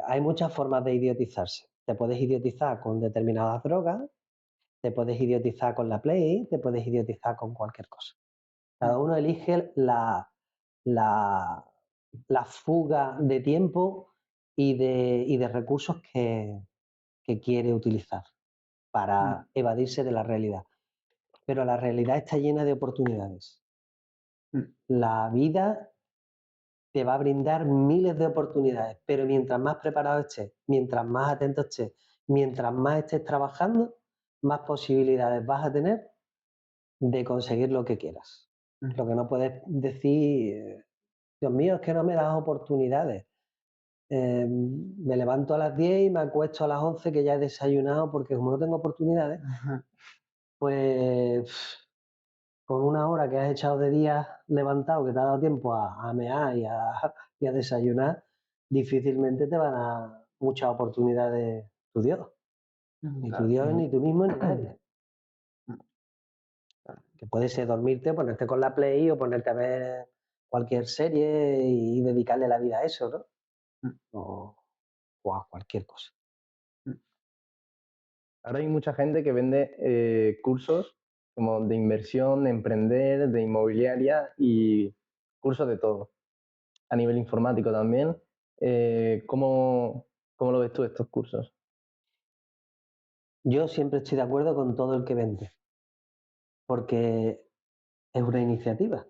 Hay muchas formas de idiotizarse. Te puedes idiotizar con determinadas drogas, te puedes idiotizar con la Play, te puedes idiotizar con cualquier cosa. Cada uno elige la fuga de tiempo y de recursos que quiere utilizar para evadirse de la realidad. Pero la realidad está llena de oportunidades. La vida te va a brindar miles de oportunidades, pero mientras más preparado estés, mientras más atento estés, mientras más estés trabajando, más posibilidades vas a tener de conseguir lo que quieras. Lo que no puedes decir, Dios mío, es que no me das oportunidades. Me levanto a las 10 y me acuesto a las 11 que ya he desayunado porque como no tengo oportunidades, pues con una hora que has echado de día levantado, que te ha dado tiempo a mear y a desayunar, difícilmente te van a dar muchas oportunidades tu Dios. Ni tu Dios, ni tú mismo, ni nadie. Que puede ser dormirte, ponerte con la Play o ponerte a ver cualquier serie y dedicarle la vida a eso, ¿no? O a cualquier cosa. Ahora hay mucha gente que vende cursos como de inversión, de emprender, de inmobiliaria y cursos de todo. A nivel informático también. ¿Cómo lo ves tú estos cursos? Yo siempre estoy de acuerdo con todo el que vende, porque es una iniciativa.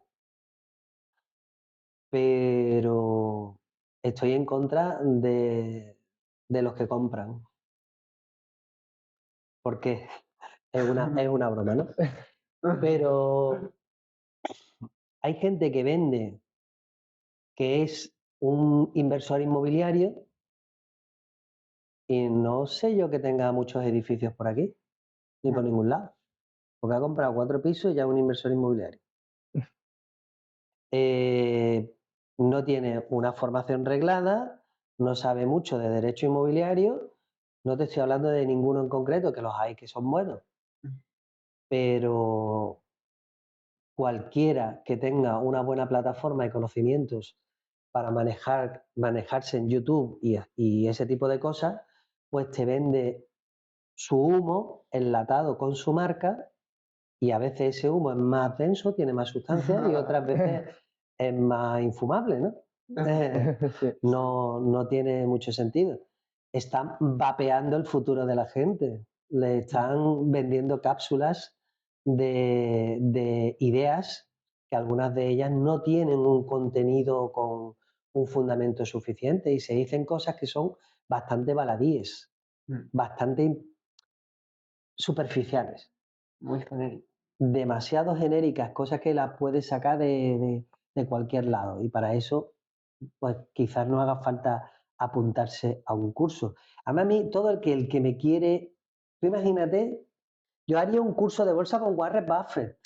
Pero estoy en contra de los que compran. Porque es una broma, ¿no? Pero hay gente que vende que es un inversor inmobiliario y no sé yo que tenga muchos edificios por aquí, ni por ningún lado. Porque ha comprado 4 pisos y ya es un inversor inmobiliario. No tiene una formación reglada, no sabe mucho de derecho inmobiliario. No te estoy hablando de ninguno en concreto, que los hay que son buenos. Pero cualquiera que tenga una buena plataforma de conocimientos para manejarse en YouTube y ese tipo de cosas, pues te vende su humo enlatado con su marca y a veces ese humo es más denso, tiene más sustancia y otras veces es más infumable, ¿no? Sí. No tiene mucho sentido. Están vapeando el futuro de la gente, le están vendiendo cápsulas de ideas que algunas de ellas no tienen un contenido con un fundamento suficiente y se dicen cosas que son bastante baladíes, bastante superficiales, Muy genérico. demasiado genéricas, cosas que las puedes sacar de cualquier lado y para eso pues quizás no haga falta apuntarse a un curso. Además, a mí, todo el que me quiere, tú imagínate, yo haría un curso de bolsa con Warren Buffett.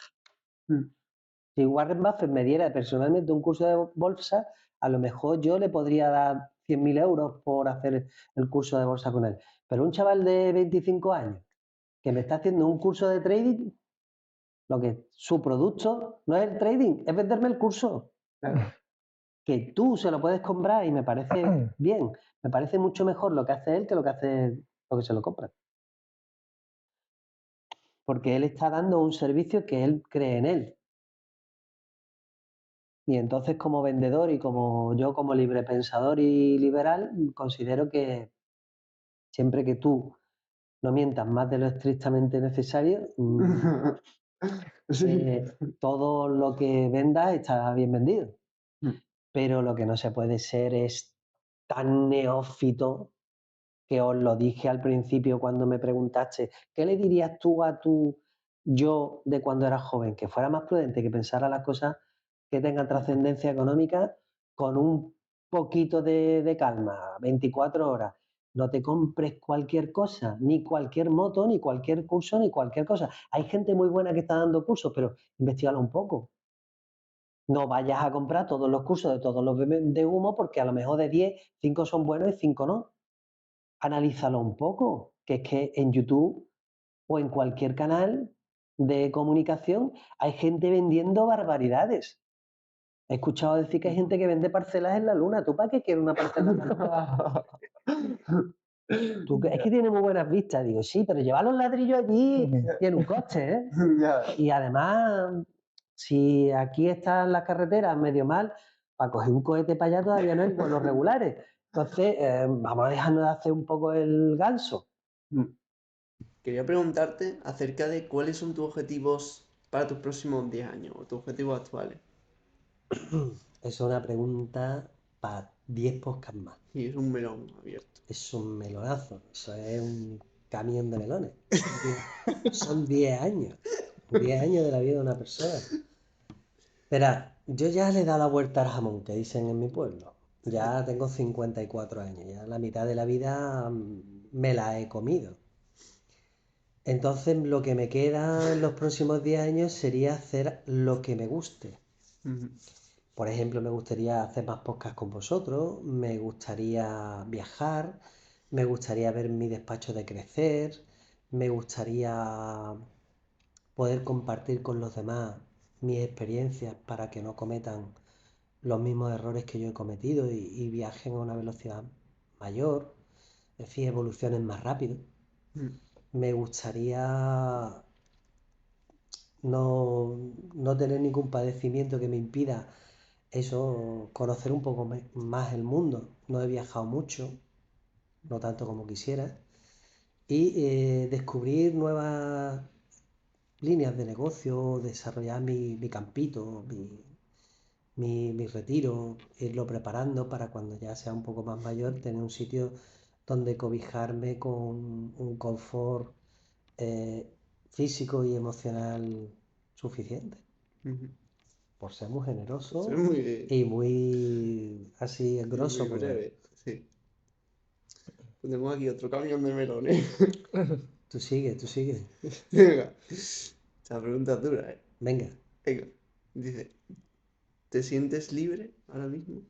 Si Warren Buffett me diera personalmente un curso de bolsa, a lo mejor yo le podría dar 100.000 euros por hacer el curso de bolsa con él. Pero un chaval de 25 años que me está haciendo un curso de trading, su producto no es el trading, es venderme el curso. Claro. Que tú se lo puedes comprar y me parece bien, me parece mucho mejor lo que hace él que lo que hace lo que se lo compra. Porque él está dando un servicio que él cree en él. Y entonces como vendedor y como yo como librepensador y liberal, considero que siempre que tú no mientas más de lo estrictamente necesario, Sí. todo lo que vendas está bien vendido. Mm. Pero lo que no se puede ser es tan neófito que os lo dije al principio cuando me preguntaste, ¿qué le dirías tú a tu yo de cuando eras joven? Que fuera más prudente, que pensara las cosas que tengan trascendencia económica con un poquito de calma, 24 horas. No te compres cualquier cosa, ni cualquier moto, ni cualquier curso, ni cualquier cosa. Hay gente muy buena que está dando cursos, pero investigalo un poco. No vayas a comprar todos los cursos de todos los de humo porque a lo mejor de 10, 5 son buenos y 5 no. Analízalo un poco, que es que en YouTube o en cualquier canal de comunicación hay gente vendiendo barbaridades. He escuchado decir que hay gente que vende parcelas en la luna. ¿Tú para qué quieres una parcela en la luna? Es que tiene muy buenas vistas. Digo, sí, pero llevar los ladrillos allí tiene un coste, ¿eh? Ya. Y además, si aquí están las carreteras medio mal, para coger un cohete para allá todavía no hay vuelos regulares. Entonces, vamos a dejarnos de hacer un poco el ganso. Quería preguntarte acerca de cuáles son tus objetivos para tus próximos 10 años o tus objetivos actuales. Es una pregunta para 10 podcasts más. Y es un melón abierto. Es un melonazo. Eso es un camión de melones. Son 10 años. 10 años de la vida de una persona. Verá, yo ya le he dado la vuelta al jamón, que dicen en mi pueblo. Ya tengo 54 años. Ya la mitad de la vida me la he comido. Entonces lo que me queda en los próximos 10 años sería hacer lo que me guste. Por ejemplo, me gustaría hacer más podcasts con vosotros, me gustaría viajar, me gustaría ver mi despacho de crecer, me gustaría poder compartir con los demás mis experiencias para que no cometan los mismos errores que yo he cometido y viajen a una velocidad mayor, es decir, evolucionen más rápido. Me gustaría no tener ningún padecimiento que me impida eso, conocer un poco más el mundo. No he viajado mucho, no tanto como quisiera, y descubrir nuevas líneas de negocio, desarrollar mi campito, mi retiro, irlo preparando para cuando ya sea un poco más mayor, tener un sitio donde cobijarme con un confort físico y emocional suficiente. Por ser muy generoso Eso es muy, y muy así muy grosso, pues breve. Sí. Tenemos aquí otro camión de melones. tú sigue, tú sigue. Venga. Esta pregunta es dura, ¿eh? Venga. Venga. Dice, ¿te sientes libre ahora mismo?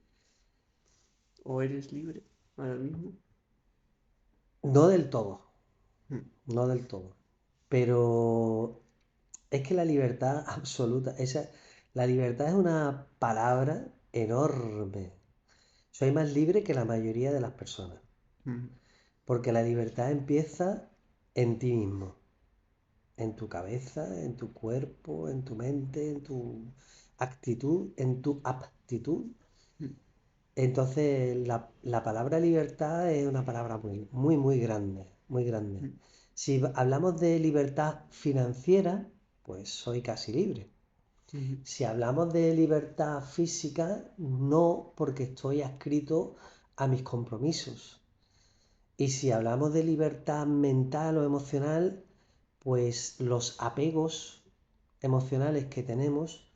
¿O eres libre ahora mismo? No del todo, Mm. no del todo. Pero Es que la libertad absoluta, la libertad es una palabra enorme. Soy más libre que la mayoría de las personas, Ujú. porque la libertad empieza en ti mismo, en tu cabeza, en tu cuerpo, en tu mente, en tu actitud, en tu aptitud. Ujú. Entonces, la palabra libertad es una palabra muy, muy, muy grande, muy grande. Ujú. Si hablamos de libertad financiera, pues soy casi libre. Ujú. Si hablamos de libertad física, no, porque estoy adscrito a mis compromisos. Y si hablamos de libertad mental o emocional, pues los apegos emocionales que tenemos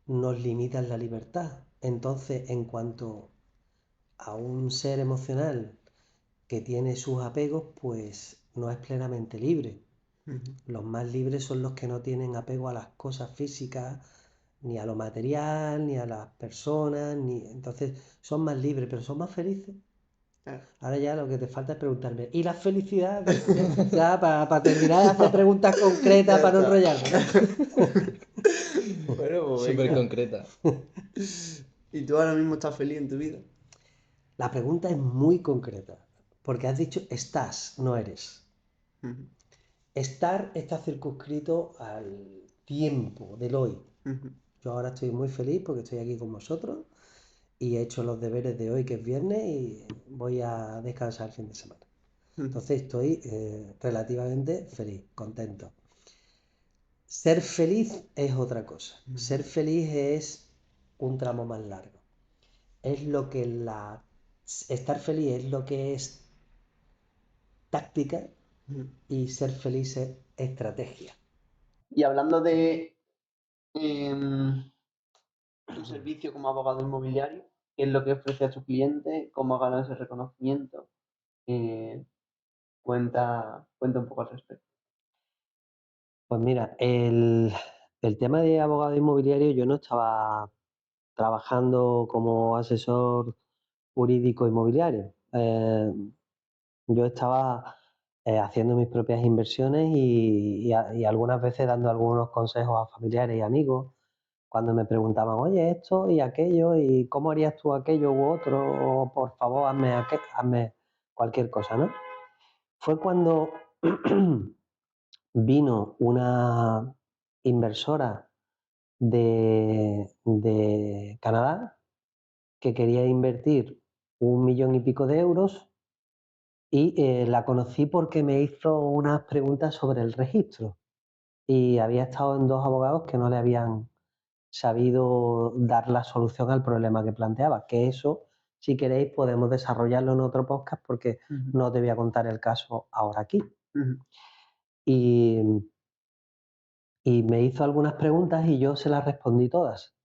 nos limitan la libertad. Entonces, en cuanto a un ser emocional que tiene sus apegos, pues no es plenamente libre. Ujú. Los más libres son los que no tienen apego a las cosas físicas, ni a lo material, ni a las personas, ni... Entonces son más libres, pero son más felices. Claro. Ahora ya lo que te falta es preguntarme, ¿y la felicidad? Ya, para terminar de hacer preguntas concretas, Ya para no está. enrollarme. Bueno, pues Súper venga. concreta. ¿Y tú ahora mismo estás feliz en tu vida? La pregunta es muy concreta, porque has dicho estás, no eres. Ujú. Estar está circunscrito al tiempo del hoy. Ujú. Yo ahora estoy muy feliz porque estoy aquí con vosotros y he hecho los deberes de hoy, que es viernes, y voy a descansar el fin de semana. Ujú. Entonces estoy relativamente feliz, contento. Ser feliz es otra cosa. Ujú. Ser feliz es un tramo más largo. Es lo que la... Estar feliz es lo que es táctica Ujú. y ser feliz es estrategia. Y hablando de tu servicio como abogado inmobiliario, ¿qué es lo que ofrece a tu cliente? ¿Cómo ha ganado ese reconocimiento? Eh, cuenta un poco al respecto. Pues mira, el tema de abogado inmobiliario, yo no estaba trabajando como asesor jurídico inmobiliario. Yo estaba haciendo mis propias inversiones y algunas veces dando algunos consejos a familiares y amigos cuando me preguntaban, oye, esto y aquello, y cómo harías tú aquello u otro, o por favor, hazme cualquier cosa, ¿no? Fue cuando vino una inversora de Canadá que quería invertir 1,000,000 y pico de euros y la conocí porque me hizo unas preguntas sobre el registro y había estado en dos abogados que no le habían sabido dar la solución al problema que planteaba, que eso, si queréis, podemos desarrollarlo en otro podcast porque Ujú. no te voy a contar el caso ahora aquí. Ujú. Y, y me hizo algunas preguntas y yo se las respondí todas.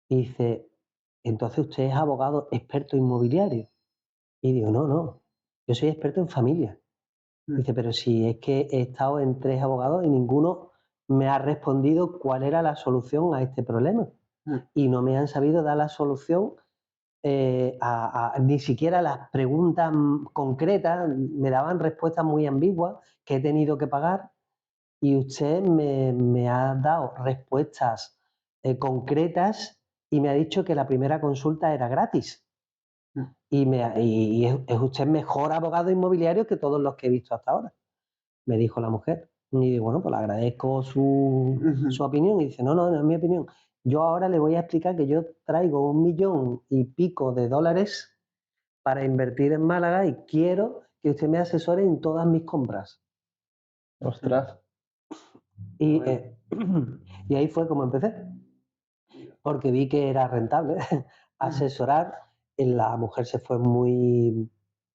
Y dice, entonces usted es abogado experto inmobiliario. Y digo, no, no, yo soy experto en familia. Dice, pero si es que he estado en 3 abogados y ninguno me ha respondido cuál era la solución a este problema. Ujú. Y no me han sabido dar la solución ni siquiera las preguntas concretas, me daban respuestas muy ambiguas que he tenido que pagar y usted me ha dado respuestas concretas y me ha dicho que la primera consulta era gratis. Ujú. Y es usted mejor abogado inmobiliario que todos los que he visto hasta ahora, me dijo la mujer. Y digo, bueno, pues le agradezco su Ujú. opinión. Y dice, no, no, no es mi opinión. Yo ahora le voy a explicar que yo traigo 1,000,000 y pico de dólares para invertir en Málaga y quiero que usted me asesore en todas mis compras. Ostras. Y, Bueno, y ahí fue como empecé, porque vi que era rentable ujú. asesorar. La mujer se fue muy,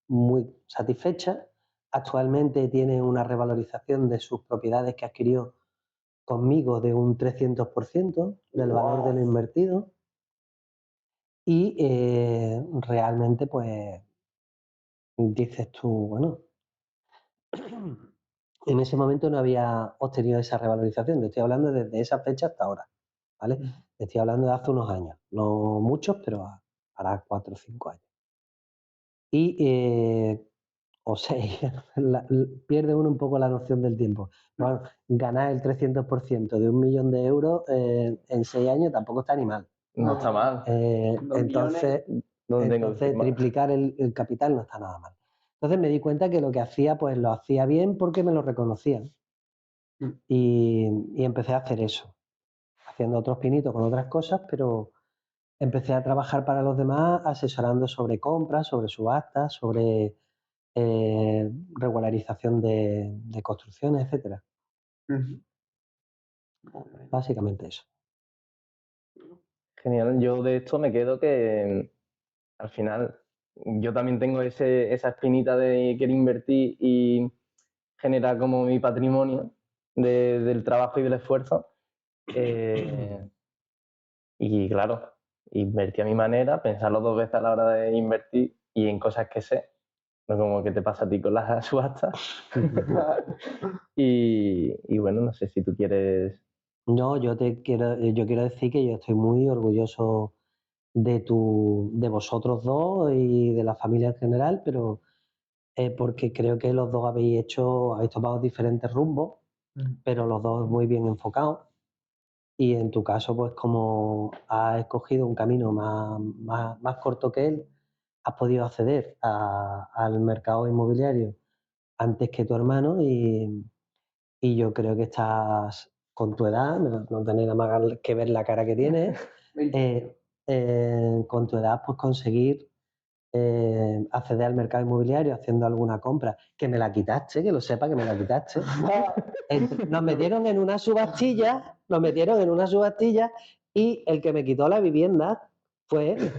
muy satisfecha. Actualmente tiene una revalorización de sus propiedades que adquirió conmigo de un 300% del valor de lo invertido. Y realmente, pues, dices tú, bueno, en ese momento no había obtenido esa revalorización. Te estoy hablando desde esa fecha hasta ahora, ¿vale? Ujú. Te estoy hablando de hace unos años, no muchos, pero para 4 o 5 años. Y o 6. Pierde uno un poco la noción del tiempo. Bueno, ganar el 300% de 1 millón de euros en 6 años tampoco está ni mal. No está mal. 2 Entonces, millones. No tengo que decir más. triplicar el capital no está nada mal. Entonces me di cuenta que lo que hacía, pues lo hacía bien porque me lo reconocían. Mm. Y empecé a hacer eso, haciendo otros pinitos con otras cosas, pero empecé a trabajar para los demás asesorando sobre compras, sobre subastas, sobre regularización de construcciones, etcétera. Ujú. Muy bien. Básicamente eso. Genial. Yo de esto me quedo que al final yo también tengo esa espinita de querer invertir y generar como mi patrimonio del trabajo y del esfuerzo. Y claro, invertir a mi manera, pensarlo 2 veces a la hora de invertir y en cosas que sé, no como que te pasa a ti con las subastas. Y bueno, no sé si tú quieres... No, yo quiero decir que yo estoy muy orgulloso de vosotros dos y de la familia en general, pero porque creo que los dos habéis tomado diferentes rumbos, pero los dos muy bien enfocados. Y en tu caso, pues como has escogido un camino más corto que él, has podido acceder al mercado inmobiliario antes que tu hermano y yo creo que estás con tu edad, no tener nada más que ver la cara que tienes, con tu edad pues conseguir acceder al mercado inmobiliario haciendo alguna compra, que me la quitaste, que lo sepa que me la quitaste. Nos metieron en una subastilla, y el que me quitó la vivienda fue él.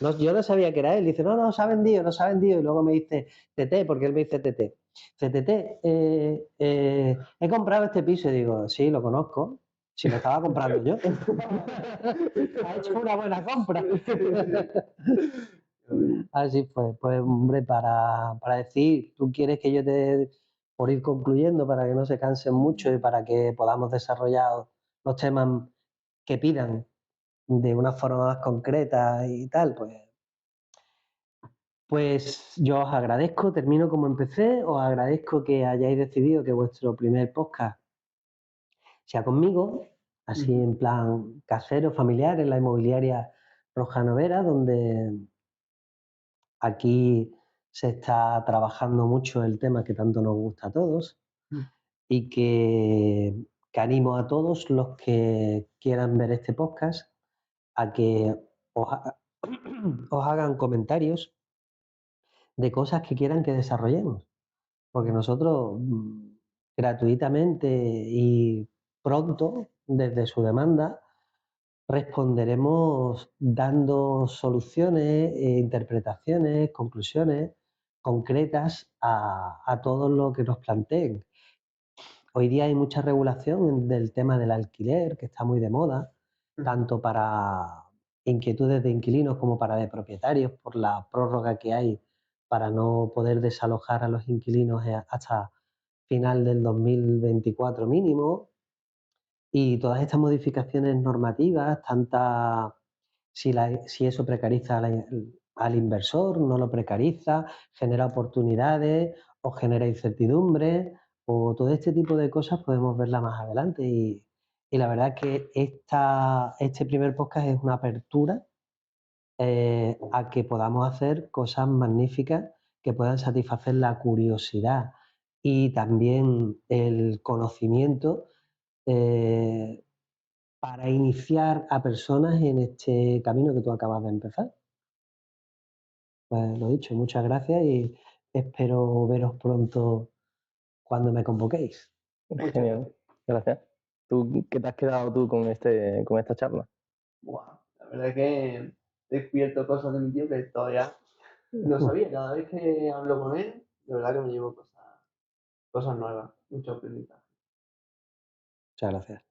No, yo no sabía que era él. Dice, no, se ha vendido, no se ha vendido. Y luego me dice, Tete, porque él me dice Tete. Dice, Tete, he comprado este piso. Y digo, sí, lo conozco. Si lo estaba comprando yo. Ha hecho una buena compra. Así fue. Pues, hombre, para decir, tú quieres que yo por ir concluyendo, para que no se cansen mucho y para que podamos desarrollar los temas que pidan de una forma más concreta y tal, pues yo os agradezco, termino como empecé, os agradezco que hayáis decidido que vuestro primer podcast sea conmigo, así en plan casero, familiar, en la inmobiliaria Roja Novera, donde aquí se está trabajando mucho el tema que tanto nos gusta a todos y que animo a todos los que quieran ver este podcast a que os, os hagan comentarios de cosas que quieran que desarrollemos. Porque nosotros gratuitamente y pronto, desde su demanda, responderemos dando soluciones, interpretaciones, conclusiones concretas a todo lo que nos planteen. Hoy día hay mucha regulación del tema del alquiler, que está muy de moda, tanto para inquietudes de inquilinos como para de propietarios, por la prórroga que hay para no poder desalojar a los inquilinos hasta final del 2024 mínimo. Y todas estas modificaciones normativas, si eso precariza al inversor, no lo precariza, genera oportunidades o genera incertidumbre, o todo este tipo de cosas podemos verla más adelante. Y la verdad es que este primer podcast es una apertura a que podamos hacer cosas magníficas que puedan satisfacer la curiosidad y también el conocimiento eh, para iniciar a personas en este camino que tú acabas de empezar. Pues lo dicho, muchas gracias y espero veros pronto cuando me convoquéis. Genial, gracias. ¿Tú qué te has quedado tú con esta charla? Buah, la verdad es que he descubierto cosas de mi tío que todavía no sabía. Cada vez que hablo con él, de verdad que me llevo cosas nuevas, mucho aprendizaje. Muchas gracias.